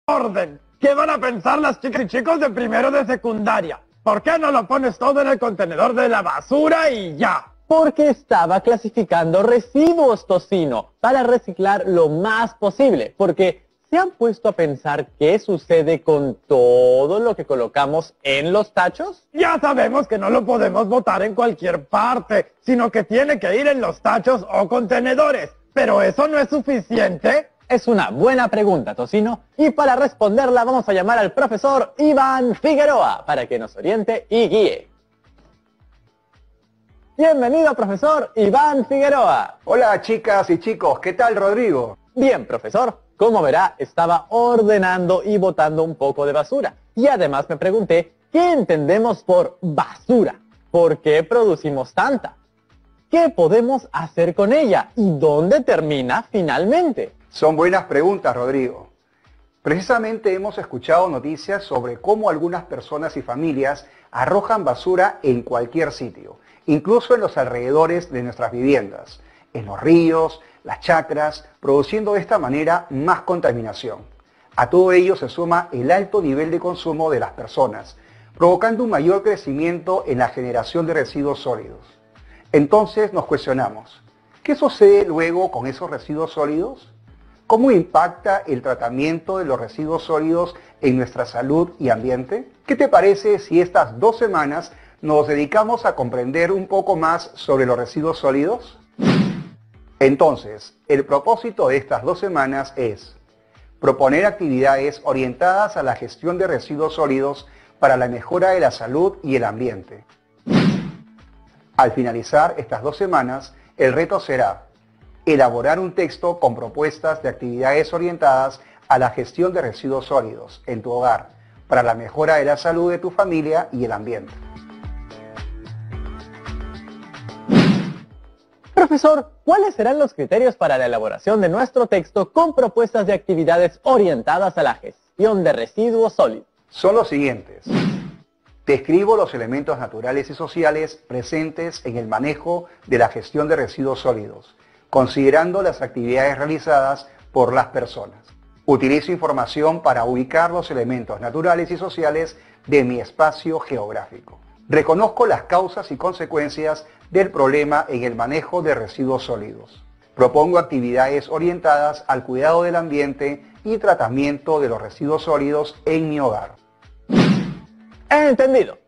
orden. ¿Qué van a pensar las chicas y chicos de primero de secundaria? ¿Por qué no lo pones todo en el contenedor de la basura y ya? Porque estaba clasificando residuos, Tocino, para reciclar lo más posible. Porque ¿se han puesto a pensar qué sucede con todo lo que colocamos en los tachos? Ya sabemos que no lo podemos botar en cualquier parte, sino que tiene que ir en los tachos o contenedores. ¿Pero eso no es suficiente? Es una buena pregunta, Tocino, y para responderla vamos a llamar al profesor Iván Figueroa para que nos oriente y guíe. Bienvenido, profesor Iván Figueroa. Hola, chicas y chicos, ¿qué tal, Rodrigo? Bien, profesor. Como verá, estaba ordenando y botando un poco de basura. Y además me pregunté, ¿qué entendemos por basura? ¿Por qué producimos tanta? ¿Qué podemos hacer con ella? ¿Y dónde termina finalmente? Son buenas preguntas, Rodrigo. Precisamente hemos escuchado noticias sobre cómo algunas personas y familias arrojan basura en cualquier sitio, incluso en los alrededores de nuestras viviendas, en los ríos, las chacras, produciendo de esta manera más contaminación. A todo ello se suma el alto nivel de consumo de las personas, provocando un mayor crecimiento en la generación de residuos sólidos. Entonces nos cuestionamos, ¿qué sucede luego con esos residuos sólidos? ¿Cómo impacta el tratamiento de los residuos sólidos en nuestra salud y ambiente? ¿Qué te parece si estas 2 semanas nos dedicamos a comprender un poco más sobre los residuos sólidos? Entonces, el propósito de estas 2 semanas es proponer actividades orientadas a la gestión de residuos sólidos para la mejora de la salud y el ambiente. Al finalizar estas 2 semanas, el reto será elaborar un texto con propuestas de actividades orientadas a la gestión de residuos sólidos en tu hogar para la mejora de la salud de tu familia y el ambiente. Profesor, ¿cuáles serán los criterios para la elaboración de nuestro texto con propuestas de actividades orientadas a la gestión de residuos sólidos? Son los siguientes. Describo los elementos naturales y sociales presentes en el manejo de la gestión de residuos sólidos, considerando las actividades realizadas por las personas. Utilizo información para ubicar los elementos naturales y sociales de mi espacio geográfico. Reconozco las causas y consecuencias del problema en el manejo de residuos sólidos. Propongo actividades orientadas al cuidado del ambiente y tratamiento de los residuos sólidos en mi hogar. Entendido.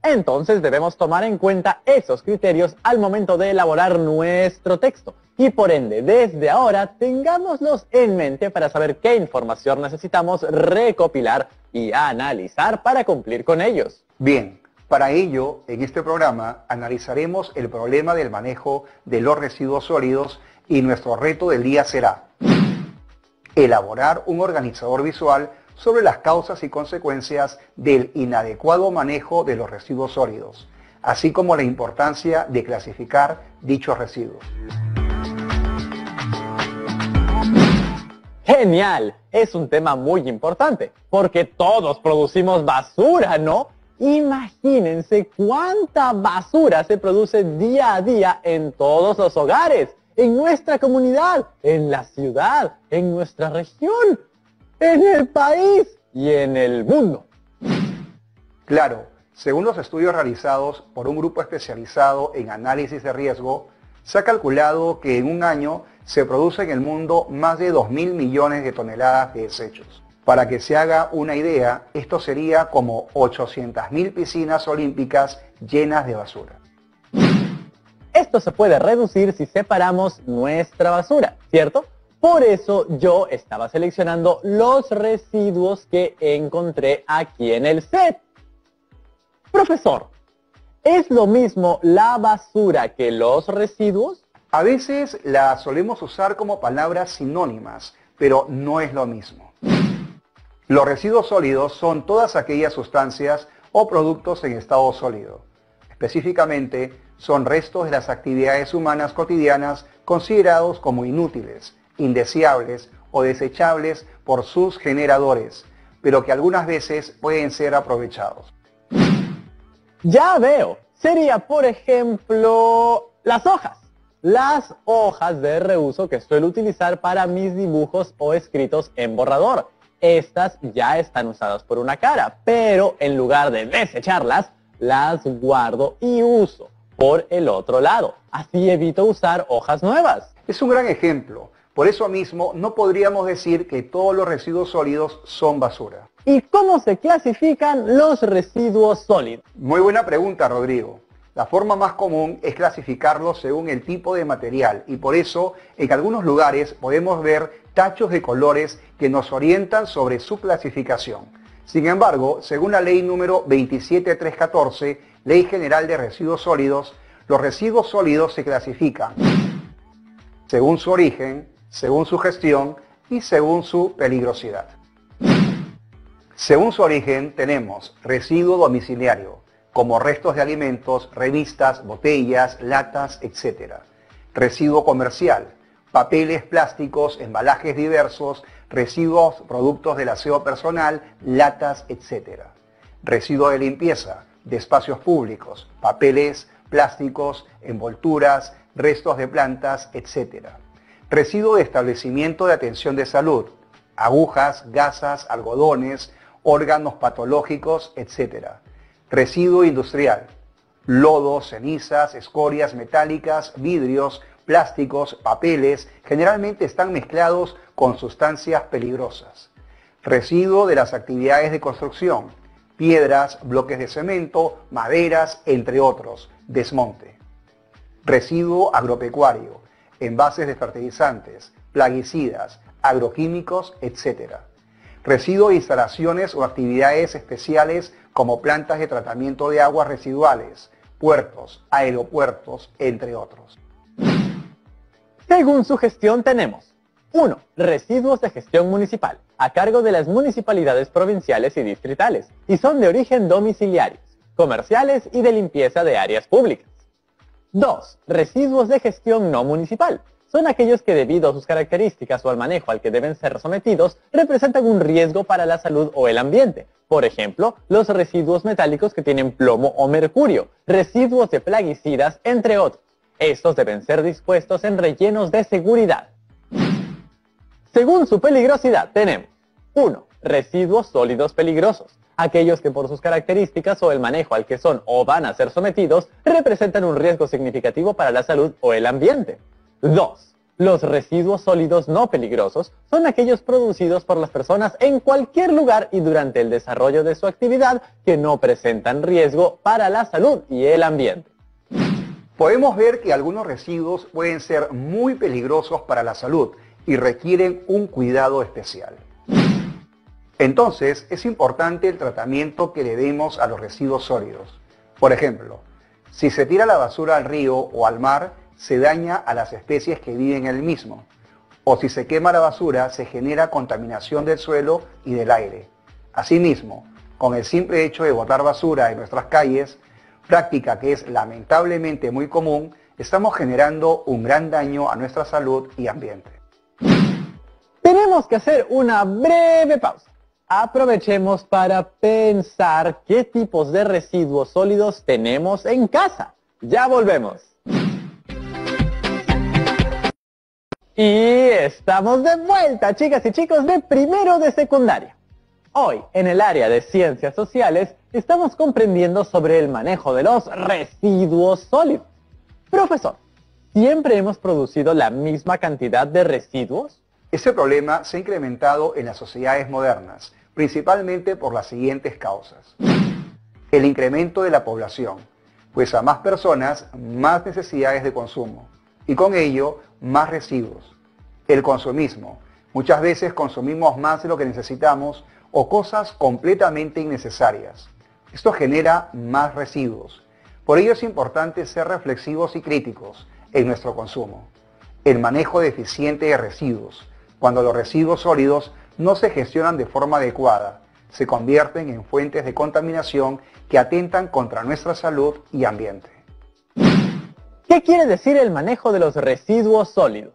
Entonces debemos tomar en cuenta esos criterios al momento de elaborar nuestro texto. Y por ende, desde ahora, tengámoslos en mente para saber qué información necesitamos recopilar y analizar para cumplir con ellos. Bien, para ello, en este programa analizaremos el problema del manejo de los residuos sólidos y nuestro reto del día será elaborar un organizador visual sobre las causas y consecuencias del inadecuado manejo de los residuos sólidos, así como la importancia de clasificar dichos residuos. ¡Genial! Es un tema muy importante, porque todos producimos basura, ¿no? Imagínense cuánta basura se produce día a día en todos los hogares, en nuestra comunidad, en la ciudad, en nuestra región, en el país y en el mundo. Claro, según los estudios realizados por un grupo especializado en análisis de riesgo, se ha calculado que en un año se produce en el mundo más de 2.000 millones de toneladas de desechos. Para que se haga una idea, esto sería como 800.000 piscinas olímpicas llenas de basura. Esto se puede reducir si separamos nuestra basura, ¿cierto? Por eso yo estaba seleccionando los residuos que encontré aquí en el set. Profesor, ¿es lo mismo la basura que los residuos? A veces la solemos usar como palabras sinónimas, pero no es lo mismo. Los residuos sólidos son todas aquellas sustancias o productos en estado sólido. Específicamente, son restos de las actividades humanas cotidianas considerados como inútiles, indeseables o desechables por sus generadores, pero que algunas veces pueden ser aprovechados. Ya veo, sería por ejemplo las hojas. Las hojas de reuso que suelo utilizar para mis dibujos o escritos en borrador. Estas ya están usadas por una cara, pero en lugar de desecharlas, las guardo y uso por el otro lado. Así evito usar hojas nuevas. Es un gran ejemplo. Por eso mismo no podríamos decir que todos los residuos sólidos son basura. ¿Y cómo se clasifican los residuos sólidos? Muy buena pregunta, Rodrigo. La forma más común es clasificarlos según el tipo de material y por eso en algunos lugares podemos ver tachos de colores que nos orientan sobre su clasificación. Sin embargo, según la ley número 27314, Ley General de Residuos Sólidos, los residuos sólidos se clasifican según su origen, según su gestión y según su peligrosidad. Según su origen tenemos residuo domiciliario, como restos de alimentos, revistas, botellas, latas, etc. Residuo comercial, papeles, plásticos, embalajes diversos, residuos, productos del aseo personal, latas, etc. Residuo de limpieza, de espacios públicos, papeles, plásticos, envolturas, restos de plantas, etc. Residuo de establecimiento de atención de salud, agujas, gasas, algodones, órganos patológicos, etc. Residuo industrial, lodo, cenizas, escorias metálicas, vidrios, plásticos, papeles, generalmente están mezclados con sustancias peligrosas. Residuo de las actividades de construcción, piedras, bloques de cemento, maderas, entre otros, desmonte. Residuo agropecuario, envases de fertilizantes, plaguicidas, agroquímicos, etc. Residuo de instalaciones o actividades especiales como plantas de tratamiento de aguas residuales, puertos, aeropuertos, entre otros. Según su gestión tenemos 1. Residuos de gestión municipal, a cargo de las municipalidades provinciales y distritales, y son de origen domiciliarios, comerciales y de limpieza de áreas públicas. 2. Residuos de gestión no municipal. Son aquellos que debido a sus características o al manejo al que deben ser sometidos, representan un riesgo para la salud o el ambiente. Por ejemplo, los residuos metálicos que tienen plomo o mercurio, residuos de plaguicidas, entre otros. Estos deben ser dispuestos en rellenos de seguridad. Según su peligrosidad tenemos 1. Residuos sólidos peligrosos. Aquellos que por sus características o el manejo al que son o van a ser sometidos representan un riesgo significativo para la salud o el ambiente. 2. Los residuos sólidos no peligrosos son aquellos producidos por las personas en cualquier lugar y durante el desarrollo de su actividad que no presentan riesgo para la salud y el ambiente. Podemos ver que algunos residuos pueden ser muy peligrosos para la salud y requieren un cuidado especial. Entonces, es importante el tratamiento que le demos a los residuos sólidos. Por ejemplo, si se tira la basura al río o al mar, se daña a las especies que viven en el mismo. O si se quema la basura, se genera contaminación del suelo y del aire. Asimismo, con el simple hecho de botar basura en nuestras calles, práctica que es lamentablemente muy común, estamos generando un gran daño a nuestra salud y ambiente. Tenemos que hacer una breve pausa. Aprovechemos para pensar qué tipos de residuos sólidos tenemos en casa. Ya volvemos. Y estamos de vuelta, chicas y chicos de primero de secundaria. Hoy, en el área de ciencias sociales, estamos comprendiendo sobre el manejo de los residuos sólidos. Profesor, ¿siempre hemos producido la misma cantidad de residuos? Ese problema se ha incrementado en las sociedades modernas, principalmente por las siguientes causas. El incremento de la población, pues a más personas, más necesidades de consumo, y con ello, más residuos. El consumismo. Muchas veces consumimos más de lo que necesitamos o cosas completamente innecesarias. Esto genera más residuos. Por ello es importante ser reflexivos y críticos en nuestro consumo. El manejo deficiente de residuos. Cuando los residuos sólidos no se gestionan de forma adecuada, se convierten en fuentes de contaminación que atentan contra nuestra salud y ambiente. ¿Qué quiere decir el manejo de los residuos sólidos?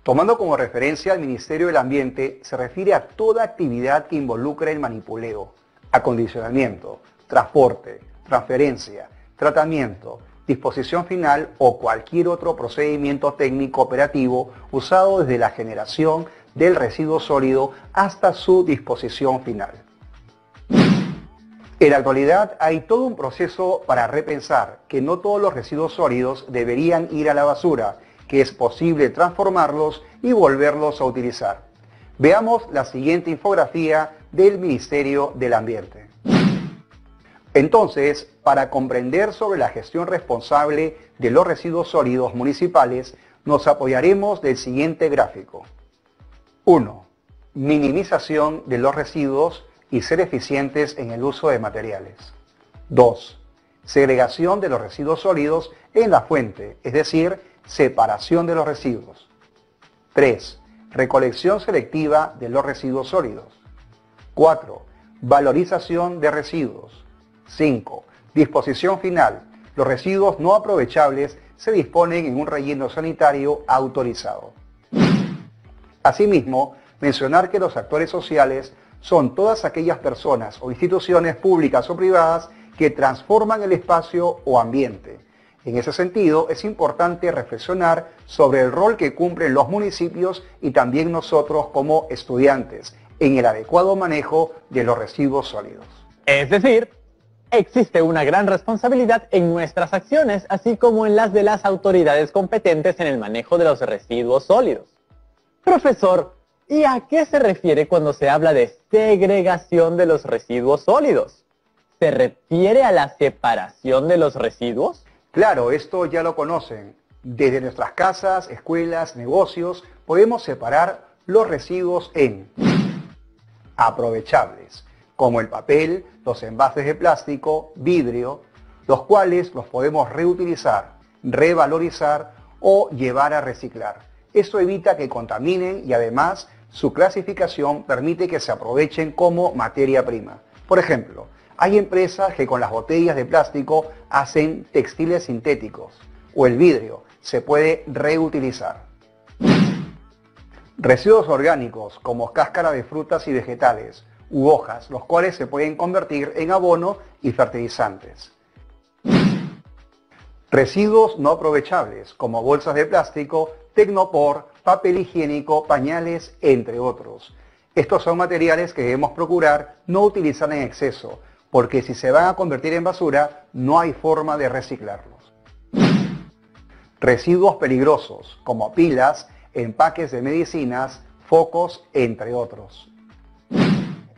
Tomando como referencia al Ministerio del Ambiente, se refiere a toda actividad que involucre el manipuleo, acondicionamiento, transporte, transferencia, tratamiento, disposición final o cualquier otro procedimiento técnico operativo usado desde la generación, del residuo sólido hasta su disposición final. En la actualidad hay todo un proceso para repensar que no todos los residuos sólidos deberían ir a la basura, que es posible transformarlos y volverlos a utilizar. Veamos la siguiente infografía del Ministerio del Ambiente. Entonces, para comprender sobre la gestión responsable de los residuos sólidos municipales, nos apoyaremos del siguiente gráfico. 1. Minimización de los residuos y ser eficientes en el uso de materiales. 2. Segregación de los residuos sólidos en la fuente, es decir, separación de los residuos. 3. Recolección selectiva de los residuos sólidos. 4. Valorización de residuos. 5. Disposición final. Los residuos no aprovechables se disponen en un relleno sanitario autorizado. Asimismo, mencionar que los actores sociales son todas aquellas personas o instituciones públicas o privadas que transforman el espacio o ambiente. En ese sentido, es importante reflexionar sobre el rol que cumplen los municipios y también nosotros como estudiantes en el adecuado manejo de los residuos sólidos. Es decir, existe una gran responsabilidad en nuestras acciones, así como en las de las autoridades competentes en el manejo de los residuos sólidos. Profesor, ¿y a qué se refiere cuando se habla de segregación de los residuos sólidos? ¿Se refiere a la separación de los residuos? Claro, esto ya lo conocen. Desde nuestras casas, escuelas, negocios, podemos separar los residuos en aprovechables, como el papel, los envases de plástico, vidrio, los cuales los podemos reutilizar, revalorizar o llevar a reciclar. Esto evita que contaminen y además su clasificación permite que se aprovechen como materia prima. Por ejemplo, hay empresas que con las botellas de plástico hacen textiles sintéticos o el vidrio se puede reutilizar. Residuos orgánicos como cáscara de frutas y vegetales u hojas, los cuales se pueden convertir en abono y fertilizantes. Residuos no aprovechables como bolsas de plástico, tecnopor, papel higiénico, pañales, entre otros. Estos son materiales que debemos procurar no utilizar en exceso, porque si se van a convertir en basura, no hay forma de reciclarlos. Residuos peligrosos, como pilas, empaques de medicinas, focos, entre otros.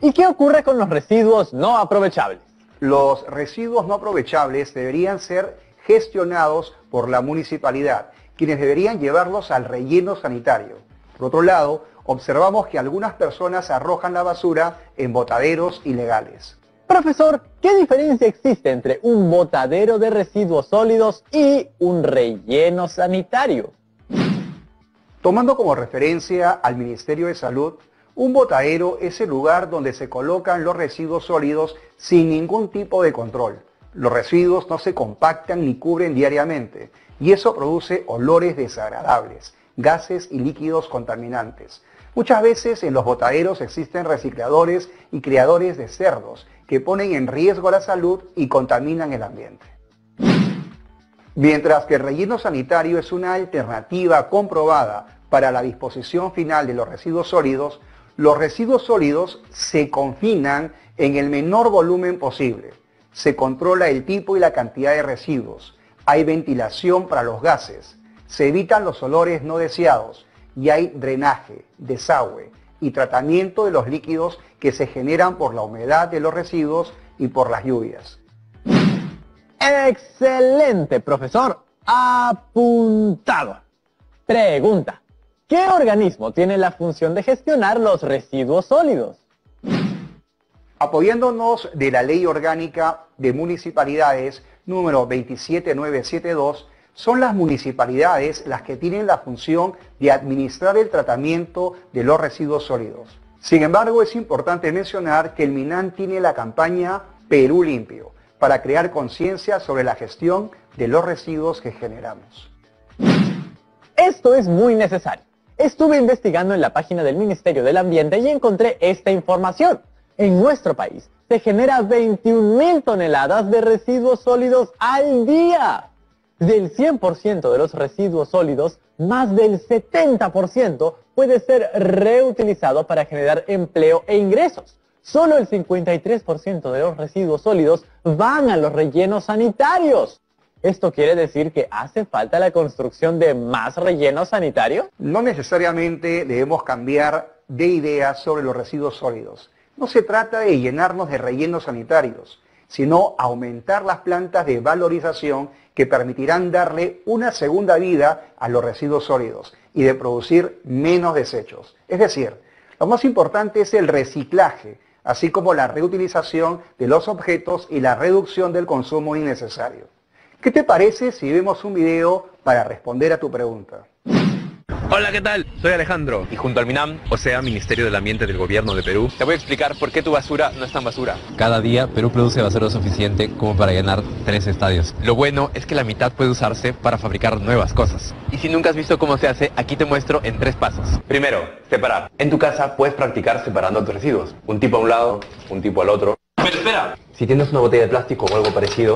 ¿Y qué ocurre con los residuos no aprovechables? Los residuos no aprovechables deberían ser gestionados por la municipalidad, quienes deberían llevarlos al relleno sanitario. Por otro lado, observamos que algunas personas arrojan la basura en botaderos ilegales. Profesor, ¿qué diferencia existe entre un botadero de residuos sólidos y un relleno sanitario? Tomando como referencia al Ministerio de Salud, un botadero es el lugar donde se colocan los residuos sólidos sin ningún tipo de control. Los residuos no se compactan ni cubren diariamente y eso produce olores desagradables, gases y líquidos contaminantes. Muchas veces en los botaderos existen recicladores y criadores de cerdos que ponen en riesgo la salud y contaminan el ambiente. Mientras que el relleno sanitario es una alternativa comprobada para la disposición final de los residuos sólidos, los residuos sólidos se confinan en el menor volumen posible. Se controla el tipo y la cantidad de residuos. Hay ventilación para los gases. Se evitan los olores no deseados y hay drenaje, desagüe y tratamiento de los líquidos que se generan por la humedad de los residuos y por las lluvias. ¡Excelente, profesor! Apuntado. Pregunta: ¿qué organismo tiene la función de gestionar los residuos sólidos? Apoyándonos de la Ley Orgánica de Municipalidades número 27972, son las municipalidades las que tienen la función de administrar el tratamiento de los residuos sólidos. Sin embargo, es importante mencionar que el MINAN tiene la campaña Perú Limpio para crear conciencia sobre la gestión de los residuos que generamos. Esto es muy necesario. Estuve investigando en la página del Ministerio del Ambiente y encontré esta información. En nuestro país se genera 21.000 toneladas de residuos sólidos al día. Del 100% de los residuos sólidos, más del 70% puede ser reutilizado para generar empleo e ingresos. Solo el 53% de los residuos sólidos van a los rellenos sanitarios. ¿Esto quiere decir que hace falta la construcción de más rellenos sanitarios? No necesariamente debemos cambiar de idea sobre los residuos sólidos. No se trata de llenarnos de rellenos sanitarios, sino aumentar las plantas de valorización que permitirán darle una segunda vida a los residuos sólidos y de producir menos desechos. Es decir, lo más importante es el reciclaje, así como la reutilización de los objetos y la reducción del consumo innecesario. ¿Qué te parece si vemos un video para responder a tu pregunta? Hola, ¿qué tal? Soy Alejandro y junto al MINAM, o sea, Ministerio del Ambiente del Gobierno de Perú, te voy a explicar por qué tu basura no es tan basura. Cada día Perú produce basura suficiente como para llenar 3 estadios. Lo bueno es que la mitad puede usarse para fabricar nuevas cosas. Y si nunca has visto cómo se hace, aquí te muestro en 3 pasos. Primero, separar. En tu casa puedes practicar separando tus residuos. Un tipo a un lado, un tipo al otro. Pero espera, si tienes una botella de plástico o algo parecido,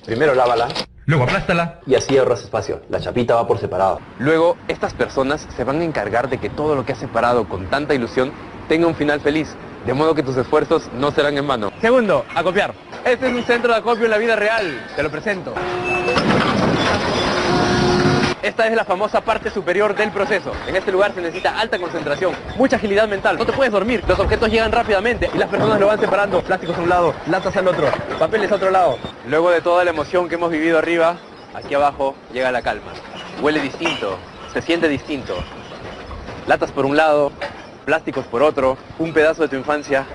primero lávala. Luego aplástala. Y así ahorras espacio. La chapita va por separado. Luego, estas personas se van a encargar de que todo lo que has separado con tanta ilusión tenga un final feliz. De modo que tus esfuerzos no serán en vano. Segundo, acopiar. Este es un centro de acopio en la vida real. Te lo presento. Esta es la famosa parte superior del proceso. En este lugar se necesita alta concentración, mucha agilidad mental. No te puedes dormir. Los objetos llegan rápidamente y las personas lo van separando. Plásticos a un lado, latas al otro, papeles a otro lado. Luego de toda la emoción que hemos vivido arriba, aquí abajo llega la calma. Huele distinto, se siente distinto. Latas por un lado, plásticos por otro, un pedazo de tu infancia.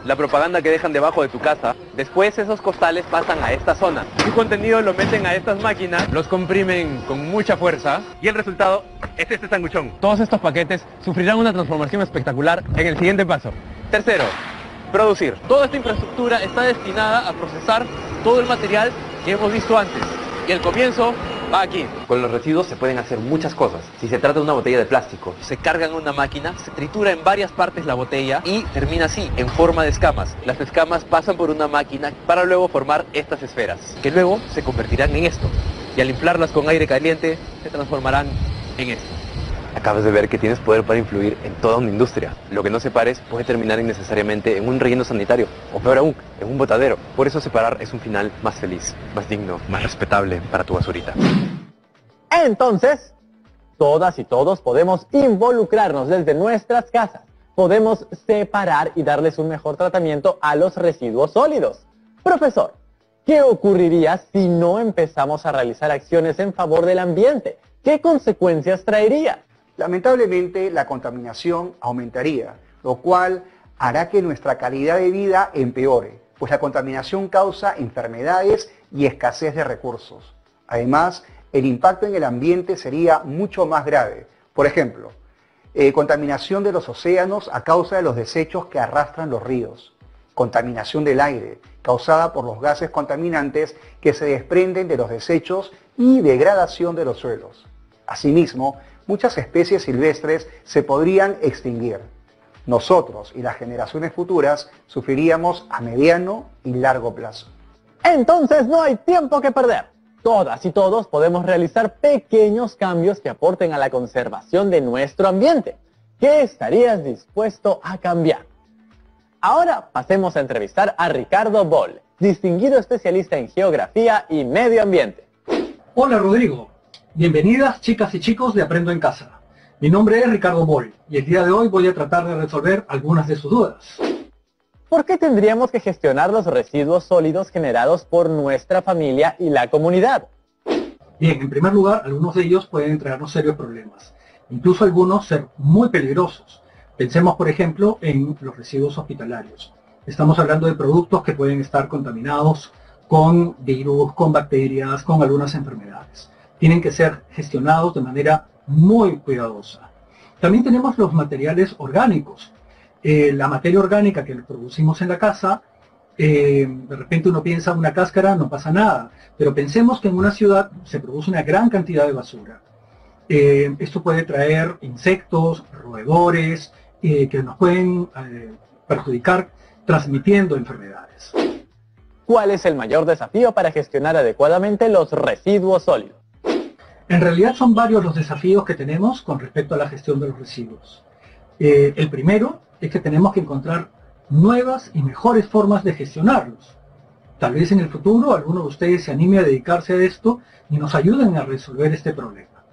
La propaganda que dejan debajo de tu casa. Después esos costales pasan a esta zona. Su contenido lo meten a estas máquinas, los comprimen con mucha fuerza y el resultado es este sanguchón. Todos estos paquetes sufrirán una transformación espectacular en el siguiente paso. Tercero, producir. Toda esta infraestructura está destinada a procesar todo el material que hemos visto antes. Y el comienzo va aquí. Con los residuos se pueden hacer muchas cosas. Si se trata de una botella de plástico, se carga en una máquina, se tritura en varias partes la botella y termina así, en forma de escamas. Las escamas pasan por una máquina para luego formar estas esferas, que luego se convertirán en esto. Y al inflarlas con aire caliente, se transformarán en esto. Acabas de ver que tienes poder para influir en toda una industria. Lo que no separes puede terminar innecesariamente en un relleno sanitario, o peor aún, en un botadero. Por eso separar es un final más feliz, más digno, más respetable para tu basurita. Entonces, todas y todos podemos involucrarnos desde nuestras casas. Podemos separar y darles un mejor tratamiento a los residuos sólidos. Profesor, ¿qué ocurriría si no empezamos a realizar acciones en favor del ambiente? ¿Qué consecuencias traería? Lamentablemente, la contaminación aumentaría, lo cual hará que nuestra calidad de vida empeore, pues la contaminación causa enfermedades y escasez de recursos. Además, el impacto en el ambiente sería mucho más grave. Por ejemplo, contaminación de los océanos a causa de los desechos que arrastran los ríos. Contaminación del aire, causada por los gases contaminantes que se desprenden de los desechos y degradación de los suelos. Asimismo, muchas especies silvestres se podrían extinguir. Nosotros y las generaciones futuras sufriríamos a mediano y largo plazo. Entonces no hay tiempo que perder. Todas y todos podemos realizar pequeños cambios que aporten a la conservación de nuestro ambiente. ¿Qué estarías dispuesto a cambiar? Ahora pasemos a entrevistar a Ricardo Boll, distinguido especialista en geografía y medio ambiente. Hola Rodrigo, bienvenidas chicas y chicos de Aprendo en Casa. Mi nombre es Ricardo Boll y el día de hoy voy a tratar de resolver algunas de sus dudas. ¿Por qué tendríamos que gestionar los residuos sólidos generados por nuestra familia y la comunidad? Bien, en primer lugar, algunos de ellos pueden traernos serios problemas, incluso algunos ser muy peligrosos. Pensemos, por ejemplo, en los residuos hospitalarios. Estamos hablando de productos que pueden estar contaminados con virus, con bacterias, con algunas enfermedades. Tienen que ser gestionados de manera muy cuidadosa. También tenemos los materiales orgánicos. La materia orgánica que producimos en la casa, de repente uno piensa una cáscara, no pasa nada, pero pensemos que en una ciudad se produce una gran cantidad de basura. Esto puede traer insectos, roedores, que nos pueden perjudicar transmitiendo enfermedades. ¿Cuál es el mayor desafío para gestionar adecuadamente los residuos sólidos? En realidad son varios los desafíos que tenemos con respecto a la gestión de los residuos. El primero es que tenemos que encontrar nuevas y mejores formas de gestionarlos. Tal vez en el futuro alguno de ustedes se anime a dedicarse a esto y nos ayuden a resolver este problema.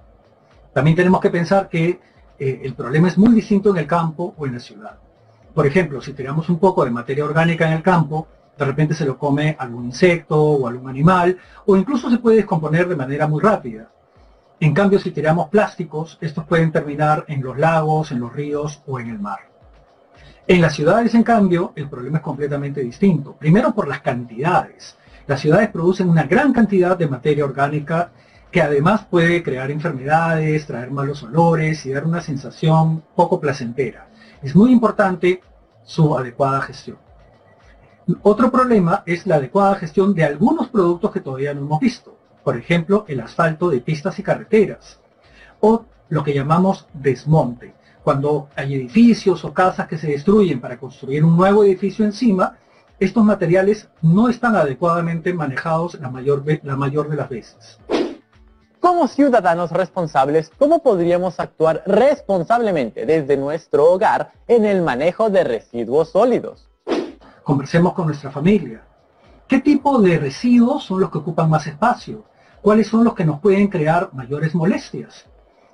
También tenemos que pensar que el problema es muy distinto en el campo o en la ciudad. Por ejemplo, si tiramos un poco de materia orgánica en el campo, de repente se lo come algún insecto o algún animal, o incluso se puede descomponer de manera muy rápida. En cambio, si tiramos plásticos, estos pueden terminar en los lagos, en los ríos o en el mar. En las ciudades, en cambio, el problema es completamente distinto. Primero por las cantidades. Las ciudades producen una gran cantidad de materia orgánica que además puede crear enfermedades, traer malos olores y dar una sensación poco placentera. Es muy importante su adecuada gestión. Otro problema es la adecuada gestión de algunos productos que todavía no hemos visto. Por ejemplo, el asfalto de pistas y carreteras. O lo que llamamos desmonte. Cuando hay edificios o casas que se destruyen para construir un nuevo edificio encima, estos materiales no están adecuadamente manejados la mayor de las veces. Como ciudadanos responsables, ¿cómo podríamos actuar responsablemente desde nuestro hogar en el manejo de residuos sólidos? Conversemos con nuestra familia. ¿Qué tipo de residuos son los que ocupan más espacio? ¿Cuáles son los que nos pueden crear mayores molestias?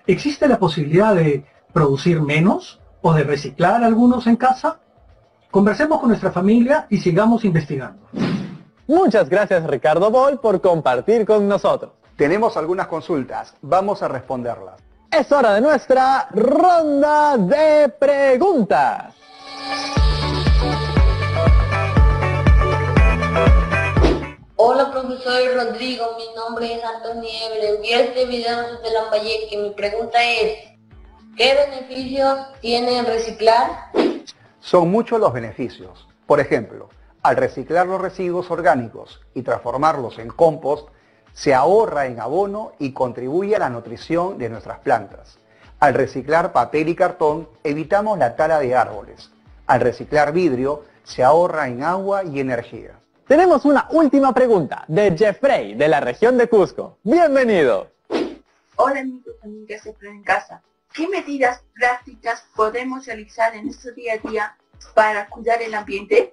¿Existe la posibilidad de producir menos o de reciclar algunos en casa? Conversemos con nuestra familia y sigamos investigando. Muchas gracias, Ricardo Boll, por compartir con nosotros. Tenemos algunas consultas, vamos a responderlas. Es hora de nuestra ronda de preguntas. Hola profesor Rodrigo, mi nombre es Antonio Ever, envié este video desde Lambayeque. Mi pregunta es, ¿qué beneficios tiene el reciclar? Son muchos los beneficios. Por ejemplo, al reciclar los residuos orgánicos y transformarlos en compost, se ahorra en abono y contribuye a la nutrición de nuestras plantas. Al reciclar papel y cartón, evitamos la tala de árboles. Al reciclar vidrio, se ahorra en agua y energía. Tenemos una última pregunta de Jeffrey, de la región de Cusco. ¡Bienvenido! Hola amigos, amigas de Plan en Casa. ¿Qué medidas prácticas podemos realizar en nuestro día a día para cuidar el ambiente?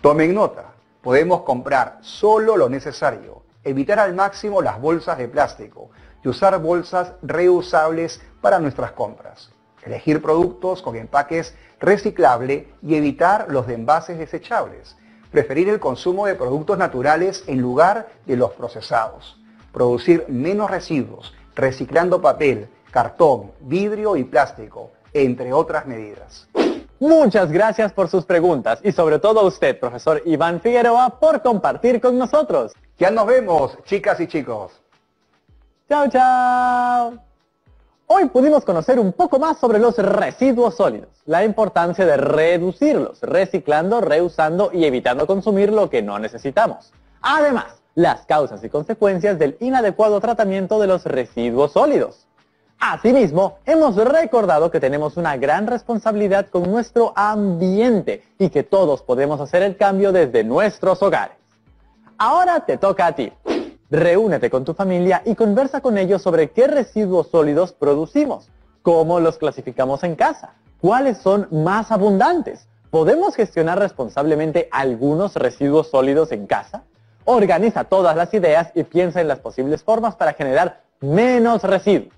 Tomen nota, podemos comprar solo lo necesario, evitar al máximo las bolsas de plástico y usar bolsas reusables para nuestras compras. Elegir productos con empaques reciclables y evitar los de envases desechables. Preferir el consumo de productos naturales en lugar de los procesados. Producir menos residuos, reciclando papel, cartón, vidrio y plástico, entre otras medidas. Muchas gracias por sus preguntas y sobre todo a usted, profesor Iván Figueroa, por compartir con nosotros. Ya nos vemos, chicas y chicos. Chao, chao. Hoy pudimos conocer un poco más sobre los residuos sólidos, la importancia de reducirlos, reciclando, reusando y evitando consumir lo que no necesitamos. Además, las causas y consecuencias del inadecuado tratamiento de los residuos sólidos. Asimismo, hemos recordado que tenemos una gran responsabilidad con nuestro ambiente y que todos podemos hacer el cambio desde nuestros hogares. Ahora te toca a ti. Reúnete con tu familia y conversa con ellos sobre qué residuos sólidos producimos, cómo los clasificamos en casa, cuáles son más abundantes, ¿podemos gestionar responsablemente algunos residuos sólidos en casa? Organiza todas las ideas y piensa en las posibles formas para generar menos residuos.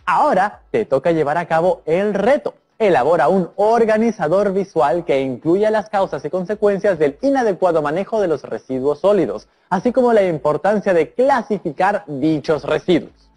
Ahora te toca llevar a cabo el reto. Elabora un organizador visual que incluya las causas y consecuencias del inadecuado manejo de los residuos sólidos, así como la importancia de clasificar dichos residuos.